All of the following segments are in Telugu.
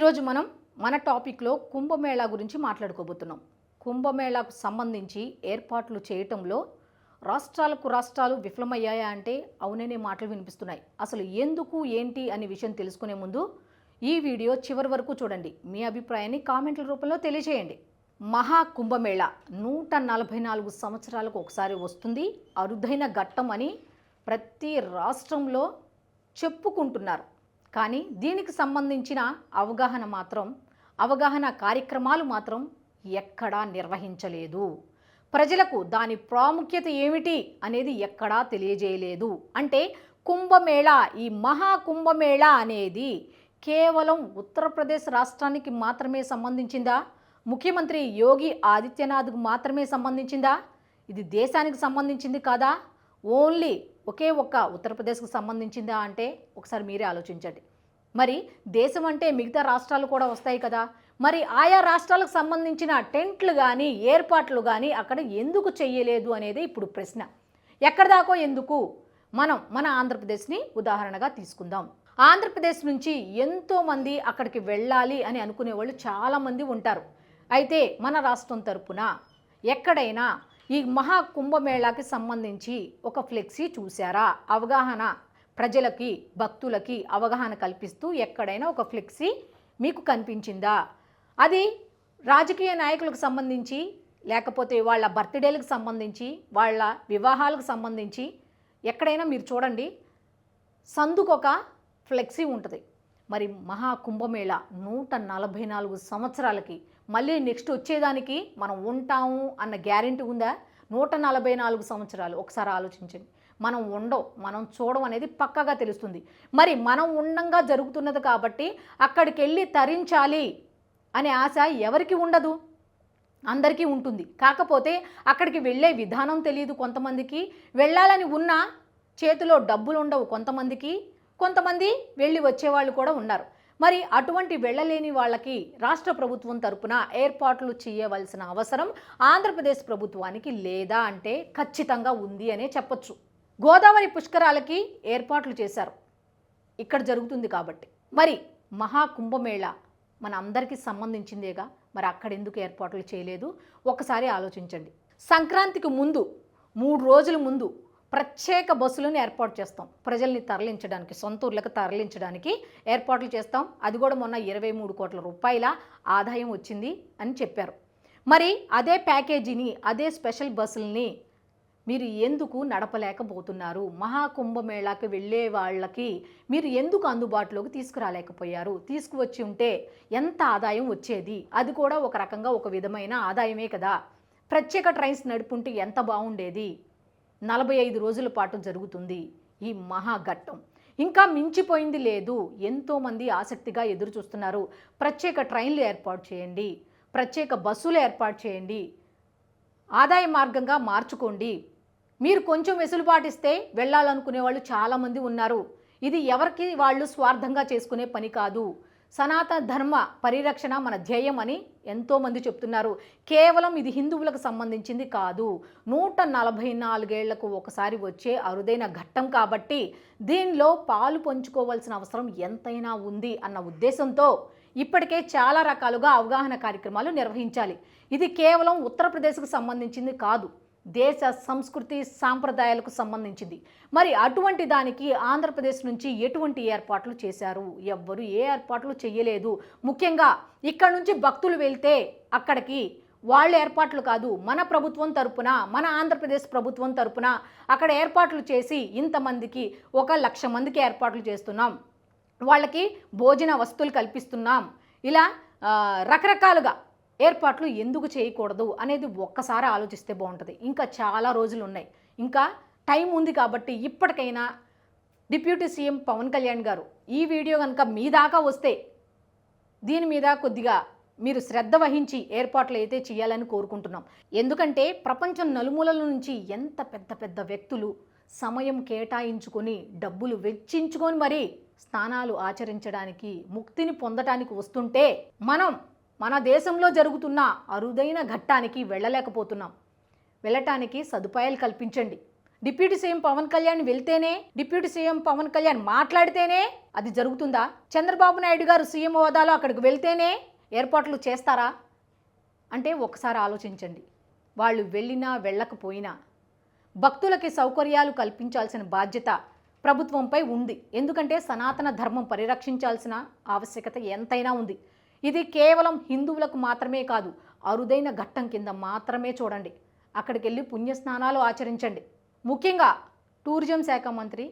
ఈరోజు మన టాపిక్లో కుంభమేళా గురించి మాట్లాడుకోబోతున్నాం. కుంభమేళాకు సంబంధించి ఏర్పాట్లు చేయటంలో రాష్ట్రాలు విఫలమయ్యాయా అంటే అవుననే మాటలు వినిపిస్తున్నాయి. అసలు ఎందుకు ఏంటి అనే విషయం తెలుసుకునే ముందు ఈ వీడియో చివరి వరకు చూడండి. మీ అభిప్రాయాన్ని కామెంట్ల రూపంలో తెలియజేయండి. మహా కుంభమేళా 144 సంవత్సరాలకు ఒకసారి వస్తుంది. అరుదైన ఘట్టం అని ప్రతి రాష్ట్రంలో చెప్పుకుంటున్నారు. కానీ దీనికి సంబంధించిన అవగాహన కార్యక్రమాలు మాత్రం ఎక్కడా నిర్వహించలేదు. ప్రజలకు దాని ప్రాముఖ్యత ఏమిటి అనేది ఎక్కడా తెలియజేయలేదు. అంటే కుంభమేళా, ఈ మహా కుంభమేళా అనేది కేవలం ఉత్తరప్రదేశ్ రాష్ట్రానికి మాత్రమే సంబంధించిందా? ముఖ్యమంత్రి యోగి ఆదిత్యనాథ్కు మాత్రమే సంబంధించిందా? ఇది దేశానికి సంబంధించింది కాదా? ఓన్లీ ఒకే ఒక్క ఉత్తరప్రదేశ్కు సంబంధించిందా అంటే ఒకసారి మీరే ఆలోచించండి. మరి దేశం అంటే మిగతా రాష్ట్రాలు కూడా వస్తాయి కదా. మరి ఆయా రాష్ట్రాలకు సంబంధించిన టెంట్లు కానీ ఏర్పాట్లు కానీ అక్కడ ఎందుకు చెయ్యలేదు అనేది ఇప్పుడు ప్రశ్న. ఎక్కడిదాకో ఎందుకు? మన ఆంధ్రప్రదేశ్ని ఉదాహరణగా తీసుకుందాం. ఆంధ్రప్రదేశ్ నుంచి ఎంతోమంది అక్కడికి వెళ్ళాలి అని అనుకునే వాళ్ళు చాలామంది ఉంటారు. అయితే మన రాష్ట్రం తరపున ఎక్కడైనా ఈ మహా కుంభమేళాకి సంబంధించి ఒక ఫ్లెక్సీ చూసారా? అవగాహన, ప్రజలకి భక్తులకి అవగాహన కల్పిస్తూ ఎక్కడైనా ఒక ఫ్లెక్సీ మీకు కనిపించిందా? అది రాజకీయ నాయకులకు సంబంధించి, లేకపోతే వాళ్ళ బర్త్డేలకు సంబంధించి, వాళ్ళ వివాహాలకు సంబంధించి ఎక్కడైనా మీరు చూడండి, సందుకొక ఫ్లెక్సీ ఉంటుంది. మరి మహా కుంభమేళా 144 సంవత్సరాలకి మళ్ళీ నెక్స్ట్ వచ్చేదానికి మనం ఉంటాము అన్న గ్యారెంటీ ఉందా? 144 సంవత్సరాలు ఒకసారి ఆలోచించండి. మనం చూడడం అనేది పక్కాగా తెలుస్తుంది. మరి మనం ఉండంగా జరుగుతున్నది కాబట్టి అక్కడికి వెళ్ళి తరించాలి అనే ఆశ ఎవరికి ఉండదు? అందరికీ ఉంటుంది. కాకపోతే అక్కడికి వెళ్ళే విధానం తెలియదు కొంతమందికి. వెళ్ళాలని ఉన్నా చేతిలో డబ్బులు ఉండవు కొంతమంది వెళ్ళి వచ్చేవాళ్ళు కూడా ఉన్నారు. మరి అటువంటి వెళ్ళలేని వాళ్ళకి రాష్ట్ర ప్రభుత్వం తరపున ఏర్పాట్లు చేయవలసిన అవసరం ఆంధ్రప్రదేశ్ ప్రభుత్వానికి లేదా అంటే ఖచ్చితంగా ఉంది అనే చెప్పొచ్చు. గోదావరి పుష్కరాలకి ఏర్పాట్లు చేశారు, ఇక్కడ జరుగుతుంది కాబట్టి. మరి మహా కుంభమేళా మన అందరికీ సంబంధించిందేగా, మరి అక్కడ ఎందుకు ఏర్పాట్లు చేయలేదు? ఒకసారి ఆలోచించండి. సంక్రాంతికి ముందు 3 రోజుల ముందు ప్రత్యేక బస్సులను ఏర్పాటు చేస్తాం. ప్రజల్ని తరలించడానికి, సొంత ఊర్లకు తరలించడానికి ఏర్పాట్లు చేస్తాం. అది కూడా మొన్న 23 కోట్ల రూపాయల ఆదాయం వచ్చింది అని చెప్పారు. మరి అదే ప్యాకేజీని, అదే స్పెషల్ బస్సుల్ని మీరు ఎందుకు నడపలేకపోతున్నారు? మహాకుంభమేళాకి వెళ్ళే వాళ్ళకి మీరు ఎందుకు అందుబాటులోకి తీసుకురాలేకపోయారు? తీసుకువచ్చి ఉంటే ఎంత ఆదాయం వచ్చేది? అది కూడా ఒక రకంగా ఒక విధమైన ఆదాయమే కదా. ప్రత్యేక ట్రైన్స్ నడుపుంటే ఎంత బాగుండేది. 45 రోజుల పాటు జరుగుతుంది ఈ మహాఘట్టం. ఇంకా మించిపోయింది లేదు. ఎంతోమంది ఆసక్తిగా ఎదురు చూస్తున్నారు. ప్రత్యేక ట్రైన్లు ఏర్పాటు చేయండి, ప్రత్యేక బస్సులు ఏర్పాటు చేయండి, ఆదాయ మార్గంగా మార్చుకోండి. మీరు కొంచెం వెసులుబాటిస్తే వెళ్ళాలనుకునే వాళ్ళు చాలామంది ఉన్నారు. ఇది ఎవరికి వాళ్ళు స్వార్థంగా చేసుకునే పని కాదు. సనాతన ధర్మ పరిరక్షణ మన ధ్యేయం అని ఎంతోమంది చెప్తున్నారు. కేవలం ఇది హిందువులకు సంబంధించింది కాదు. 144 ఏళ్లకు ఒకసారి వచ్చే అరుదైన ఘట్టం కాబట్టి దీనిలో పాలు పంచుకోవాల్సిన అవసరం ఎంతైనా ఉంది అన్న ఉద్దేశంతో ఇప్పటికే చాలా రకాలుగా అవగాహన కార్యక్రమాలు నిర్వహించాలి. ఇది కేవలం ఉత్తరప్రదేశ్కు సంబంధించింది కాదు, దేశ సంస్కృతి సాంప్రదాయాలకు సంబంధించింది. మరి అటువంటి దానికి ఆంధ్రప్రదేశ్ నుంచి ఎటువంటి ఏర్పాట్లు చేశారు? ఎవ్వరు ఏ ఏర్పాట్లు చేయలేదు. ముఖ్యంగా ఇక్కడ నుంచి భక్తులు వెళ్తే అక్కడికి వాళ్ళ ఏర్పాట్లు కాదు, మన ప్రభుత్వం తరపున, మన ఆంధ్రప్రదేశ్ ప్రభుత్వం తరపున అక్కడ ఏర్పాట్లు చేసి ఇంతమందికి 1,00,000 మందికి ఏర్పాట్లు చేస్తున్నాం, వాళ్ళకి భోజన వస్తువులు కల్పిస్తున్నాం. ఇలా రకరకాలుగా ఏర్పాట్లు ఎందుకు చేయకూడదు అనేది ఒక్కసారి ఆలోచిస్తే బాగుంటుంది. ఇంకా చాలా రోజులు ఉన్నాయి, ఇంకా టైం ఉంది. కాబట్టి ఇప్పటికైనా డిప్యూటీ సీఎం పవన్ కళ్యాణ్ గారు ఈ వీడియో కనుక మీ దాకా వస్తే దీని మీద కొద్దిగా మీరు శ్రద్ధ వహించి ఏర్పాట్లు అయితే చేయాలని కోరుకుంటున్నాం. ఎందుకంటే ప్రపంచం నలుమూలల నుంచి ఎంత పెద్ద వ్యక్తులు సమయం కేటాయించుకొని, డబ్బులు వెచ్చించుకొని మరీ స్నానాలు ఆచరించడానికి, ముక్తిని పొందడానికి వస్తుంటే మన దేశంలో జరుగుతున్న అరుదైన ఘట్టానికి వెళ్ళలేకపోతున్నాం. వెళ్ళటానికి సదుపాయాలు కల్పించండి. డిప్యూటీ సీఎం పవన్ కళ్యాణ్ వెళ్తేనే, డిప్యూటీ సీఎం పవన్ కళ్యాణ్ మాట్లాడితేనే అది జరుగుతుందా? చంద్రబాబు నాయుడు గారు సీఎం హోదాలో అక్కడికి వెళ్తేనే ఏర్పాట్లు చేస్తారా? అంటే ఒకసారి ఆలోచించండి. వాళ్ళు వెళ్ళినా వెళ్ళకపోయినా భక్తులకి సౌకర్యాలు కల్పించాల్సిన బాధ్యత ప్రభుత్వంపై ఉంది. ఎందుకంటే సనాతన ధర్మం పరిరక్షించాల్సిన ఆవశ్యకత ఎంతైనా ఉంది. ఇది కేవలం హిందువులకు మాత్రమే కాదు, అరుదైన ఘట్టం కింద మాత్రమే చూడండి. అక్కడికి వెళ్ళి పుణ్యస్నానాలు ఆచరించండి. ముఖ్యంగా టూరిజం శాఖ మంత్రి,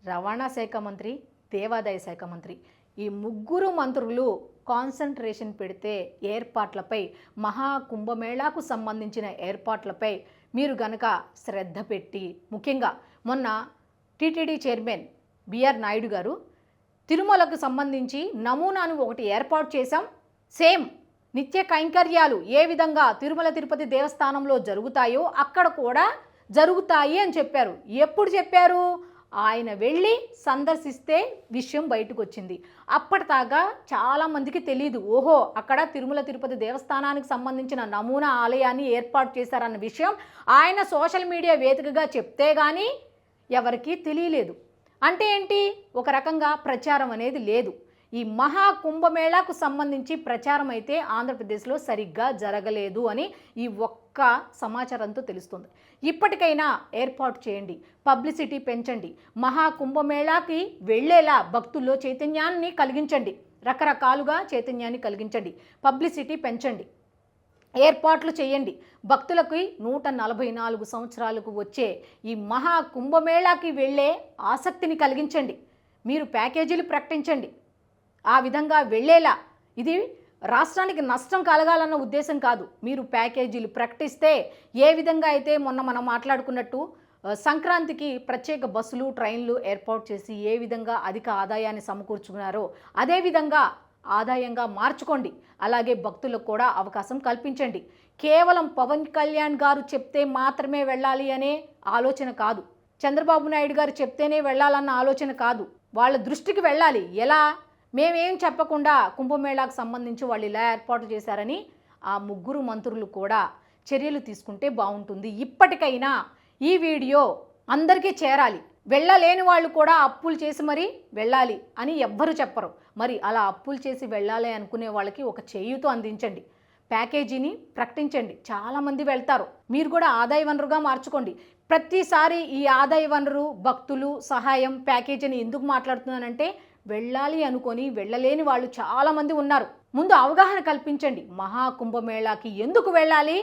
రవాణా శాఖ మంత్రి, దేవాదాయ శాఖ మంత్రి, ఈ ముగ్గురు మంత్రులు కాన్సంట్రేషన్ పెడితే ఏర్పాట్లపై, మహాకుంభమేళాకు సంబంధించిన ఏర్పాట్లపై మీరు గనక శ్రద్ధ పెట్టి, ముఖ్యంగా మొన్న టీటీడీ చైర్మన్ బిఆర్ నాయుడు గారు తిరుమలకు సంబంధించి నమూనాను ఒకటి ఏర్పాటు చేశాం, సేమ్ నిత్య కైంకర్యాలు ఏ విధంగా తిరుమల తిరుపతి దేవస్థానంలో జరుగుతాయో అక్కడ కూడా జరుగుతాయి అని చెప్పారు. ఎప్పుడు చెప్పారు? ఆయన వెళ్ళి సందర్శిస్తే విషయం బయటకు వచ్చింది. అప్పటిదాకా చాలామందికి తెలియదు, ఓహో అక్కడ తిరుమల తిరుపతి దేవస్థానానికి సంబంధించిన నమూనా ఆలయాన్ని ఏర్పాటు చేశారన్న విషయం ఆయన సోషల్ మీడియా వేదికగా చెప్తే కానీ ఎవరికీ తెలియలేదు. అంటే ఏంటి? ఒక రకంగా ప్రచారం అనేది లేదు. ఈ మహాకుంభమేళాకు సంబంధించి ప్రచారం అయితే ఆంధ్రప్రదేశ్లో సరిగ్గా జరగలేదు అని ఈ ఒక్క సమాచారంతో తెలుస్తుంది. ఇప్పటికైనా ఏర్పాటు చేయండి, పబ్లిసిటీ పెంచండి, మహాకుంభమేళాకి వెళ్ళేలా భక్తుల్లో చైతన్యాన్ని కలిగించండి, రకరకాలుగా చైతన్యాన్ని కలిగించండి, పబ్లిసిటీ పెంచండి, ఏర్పాట్లు చేయండి. భక్తులకి 144 సంవత్సరాలకు వచ్చే ఈ మహాకుంభమేళాకి వెళ్ళే ఆసక్తిని కలిగించండి. మీరు ప్యాకేజీలు ప్రకటించండి. ఆ విధంగా వెళ్ళేలా, ఇది రాష్ట్రానికి నష్టం కలగాలన్న ఉద్దేశం కాదు. మీరు ప్యాకేజీలు ప్రకటిస్తే ఏ విధంగా అయితే మొన్న మనం మాట్లాడుకున్నట్టు సంక్రాంతికి ప్రత్యేక బస్సులు, ట్రైన్లు ఏర్పాటు చేసి ఏ విధంగా అధిక ఆదాయాన్ని సమకూర్చుకున్నారో అదేవిధంగా ఆదాయంగా మార్చుకోండి. అలాగే భక్తులకు కూడా అవకాశం కల్పించండి. కేవలం పవన్ కళ్యాణ్ గారు చెప్తే మాత్రమే వెళ్ళాలి అనే ఆలోచన కాదు, చంద్రబాబు నాయుడు గారు చెప్తేనే వెళ్ళాలన్న ఆలోచన కాదు. వాళ్ళ దృష్టికి వెళ్ళాలి. ఎలా? మేమేం చెప్పకుండా కుంభమేళాకు సంబంధించి వాళ్ళు ఇలా ఏర్పాటు చేశారని ఆ ముగ్గురు మంత్రులు కూడా చర్యలు తీసుకుంటే బాగుంటుంది. ఇప్పటికైనా ఈ వీడియో అందరికీ చేరాలి. వెళ్ళలేని వాళ్ళు కూడా అప్పులు చేసి మరీ వెళ్ళాలి అని ఎవ్వరు చెప్పరు. మరి అలా అప్పులు చేసి వెళ్ళాలి అనుకునే వాళ్ళకి ఒక చేయూతో అందించండి, ప్యాకేజీని ప్రకటించండి. చాలామంది వెళ్తారు. మీరు కూడా ఆదాయ వనరుగా మార్చుకోండి. ప్రతిసారి ఈ ఆదాయ వనరు, భక్తులు, సహాయం, ప్యాకేజీని ఎందుకు మాట్లాడుతున్నానంటే వెళ్ళాలి అనుకొని వెళ్ళలేని వాళ్ళు చాలామంది ఉన్నారు. ముందు అవగాహన కల్పించండి. మహాకుంభమేళాకి ఎందుకు వెళ్ళాలి,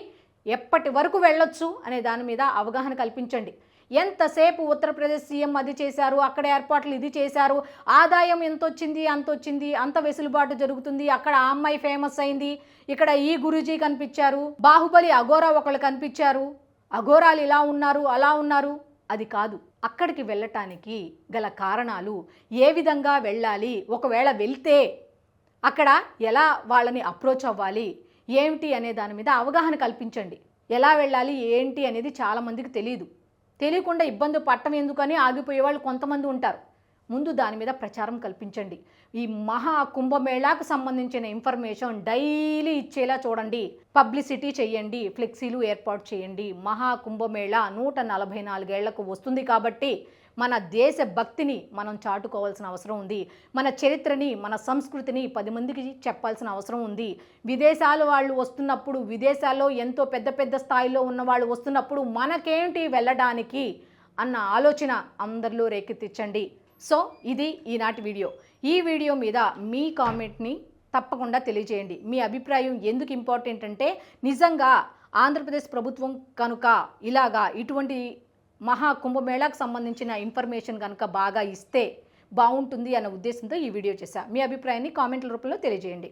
ఎప్పటి వరకు వెళ్ళొచ్చు అనే దాని మీద అవగాహన కల్పించండి. ఎంతసేపు ఉత్తరప్రదేశ్ సీఎం అది చేశారు, అక్కడ ఏర్పాట్లు ఇది చేశారు, ఆదాయం ఎంత వచ్చింది, అంత వచ్చింది, అంత వెసులుబాటు జరుగుతుంది, అక్కడ ఆ అమ్మాయి ఫేమస్ అయింది, ఇక్కడ ఈ గురూజీ కనిపించారు, బాహుబలి అఘోరా ఒకళ్ళు కనిపించారు, అఘోరాలు ఇలా ఉన్నారు, అలా ఉన్నారు. అది కాదు. అక్కడికి వెళ్ళటానికి గల కారణాలు, ఏ విధంగా వెళ్ళాలి, ఒకవేళ వెళ్తే అక్కడ ఎలా వాళ్ళని అప్రోచ్ అవ్వాలి, ఏమిటి అనే దాని మీద అవగాహన కల్పించండి. ఎలా వెళ్ళాలి ఏంటి అనేది చాలామందికి తెలియదు. తెలియకుండా ఇబ్బంది పట్టం ఎందుకని ఆగిపోయే వాళ్ళు కొంతమంది ఉంటారు. ముందు దాని మీద ప్రచారం కల్పించండి. ఈ మహా కుంభమేళాకు సంబంధించిన ఇన్ఫర్మేషన్ డైలీ ఇచ్చేలా చూడండి, పబ్లిసిటీ చేయండి, ఫ్లెక్సీలు ఏర్పాటు చేయండి. మహా కుంభమేళా 144 ఏళ్లకు వస్తుంది కాబట్టి మన దేశ భక్తిని మనం చాటుకోవాల్సిన అవసరం ఉంది. మన చరిత్రని, మన సంస్కృతిని 10 మందికి చెప్పాల్సిన అవసరం ఉంది. విదేశాల వాళ్ళు వస్తున్నప్పుడు, విదేశాల్లో ఎంతో పెద్ద పెద్ద స్థాయిలో ఉన్న వాళ్ళు వస్తున్నప్పుడు మనకేంటి వెళ్ళడానికి అన్న ఆలోచన అందరిలో రేకెత్తించండి. సో ఇది ఈనాటి వీడియో. ఈ వీడియో మీద మీ కామెంట్ని తప్పకుండా తెలియజేయండి. మీ అభిప్రాయం ఎందుకు ఇంపార్టెంట్ అంటే, నిజంగా ఆంధ్రప్రదేశ్ ప్రభుత్వం కనుక ఇలాగా ఇటువంటి మహా కుంభమేళాకు సంబంధించిన ఇన్ఫర్మేషన్ కనుక బాగా ఇస్తే బాగుంటుంది అన్న ఉద్దేశంతో ఈ వీడియో చేశా. మీ అభిప్రాయాన్ని కామెంట్ల రూపంలో తెలియజేయండి.